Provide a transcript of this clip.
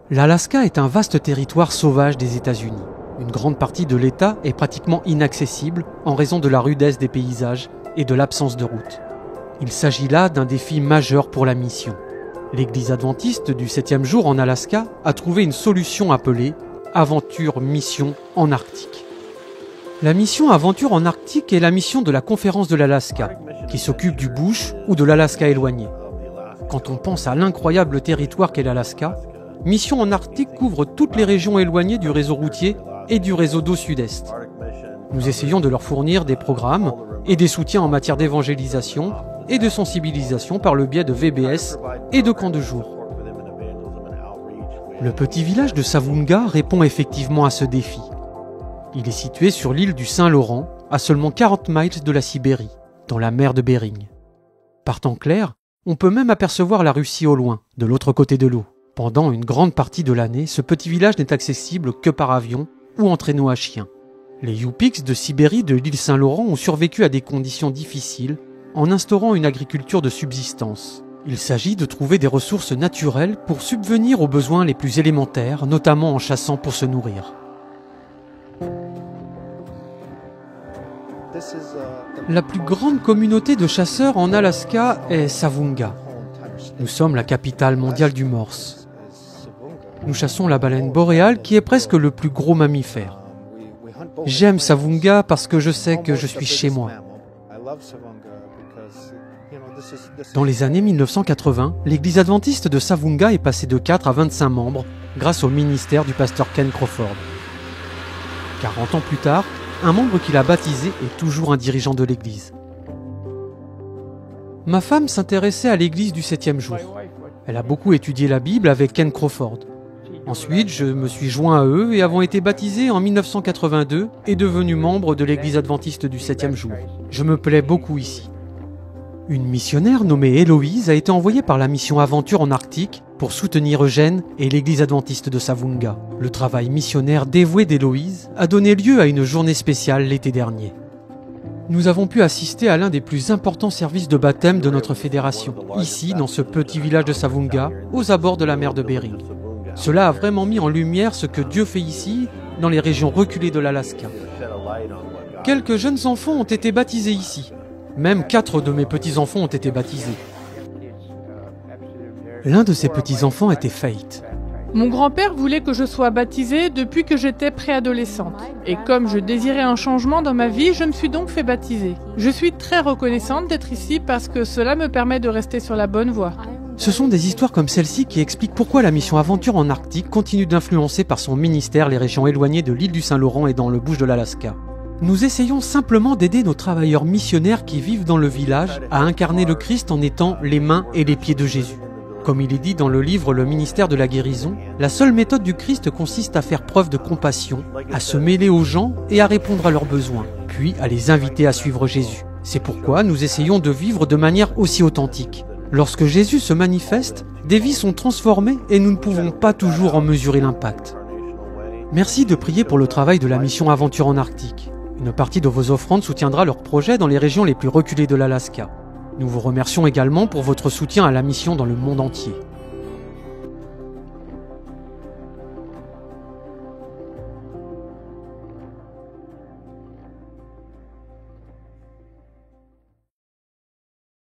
L'Alaska est un vaste territoire sauvage des États-Unis. Une grande partie de l'État est pratiquement inaccessible en raison de la rudesse des paysages et de l'absence de route. Il s'agit là d'un défi majeur pour la mission. L'Église adventiste du 7e jour en Alaska a trouvé une solution appelée Aventure Mission en Arctique. La mission Aventure en Arctique est la mission de la Conférence de l'Alaska, qui s'occupe du bush ou de l'Alaska éloigné. Quand on pense à l'incroyable territoire qu'est l'Alaska, Mission en Arctique couvre toutes les régions éloignées du réseau routier et du réseau d'eau sud-est. Nous essayons de leur fournir des programmes et des soutiens en matière d'évangélisation et de sensibilisation par le biais de VBS et de camps de jour. Le petit village de Savunga répond effectivement à ce défi. Il est situé sur l'île du Saint-Laurent, à seulement 40 miles de la Sibérie, dans la mer de Bering. Par temps clair, on peut même apercevoir la Russie au loin, de l'autre côté de l'eau. Pendant une grande partie de l'année, ce petit village n'est accessible que par avion ou en traîneau à chien. Les Yupiks de Sibérie de l'île Saint-Laurent ont survécu à des conditions difficiles en instaurant une agriculture de subsistance. Il s'agit de trouver des ressources naturelles pour subvenir aux besoins les plus élémentaires, notamment en chassant pour se nourrir. La plus grande communauté de chasseurs en Alaska est Savunga. Nous sommes la capitale mondiale du morse. Nous chassons la baleine boréale qui est presque le plus gros mammifère. J'aime Savunga parce que je sais que je suis chez moi. Dans les années 1980, l'église adventiste de Savunga est passée de 4 à 25 membres grâce au ministère du pasteur Ken Crawford. 40 ans plus tard, un membre qui l'a baptisé est toujours un dirigeant de l'église. Ma femme s'intéressait à l'église du 7e jour. Elle a beaucoup étudié la Bible avec Ken Crawford. Ensuite, je me suis joint à eux et avons été baptisés en 1982 et devenus membres de l'église adventiste du 7e jour. Je me plais beaucoup ici. Une missionnaire nommée Héloïse a été envoyée par la mission Aventure en Arctique pour soutenir Eugène et l'église adventiste de Savunga. Le travail missionnaire dévoué d'Héloïse a donné lieu à une journée spéciale l'été dernier. Nous avons pu assister à l'un des plus importants services de baptême de notre fédération, ici dans ce petit village de Savunga, aux abords de la mer de Bering. Cela a vraiment mis en lumière ce que Dieu fait ici, dans les régions reculées de l'Alaska. Quelques jeunes enfants ont été baptisés ici. Même 4 de mes petits-enfants ont été baptisés. L'un de ces petits-enfants était Faith. Mon grand-père voulait que je sois baptisée depuis que j'étais préadolescente. Et comme je désirais un changement dans ma vie, je me suis donc fait baptiser. Je suis très reconnaissante d'être ici parce que cela me permet de rester sur la bonne voie. Ce sont des histoires comme celle-ci qui expliquent pourquoi la mission Aventure en Arctique continue d'influencer par son ministère les régions éloignées de l'île du Saint-Laurent et dans le bush de l'Alaska. Nous essayons simplement d'aider nos travailleurs missionnaires qui vivent dans le village à incarner le Christ en étant les mains et les pieds de Jésus. Comme il est dit dans le livre Le ministère de la guérison, la seule méthode du Christ consiste à faire preuve de compassion, à se mêler aux gens et à répondre à leurs besoins, puis à les inviter à suivre Jésus. C'est pourquoi nous essayons de vivre de manière aussi authentique. Lorsque Jésus se manifeste, des vies sont transformées et nous ne pouvons pas toujours en mesurer l'impact. Merci de prier pour le travail de la mission Aventure en Arctique. Une partie de vos offrandes soutiendra leur projet dans les régions les plus reculées de l'Alaska. Nous vous remercions également pour votre soutien à la mission dans le monde entier.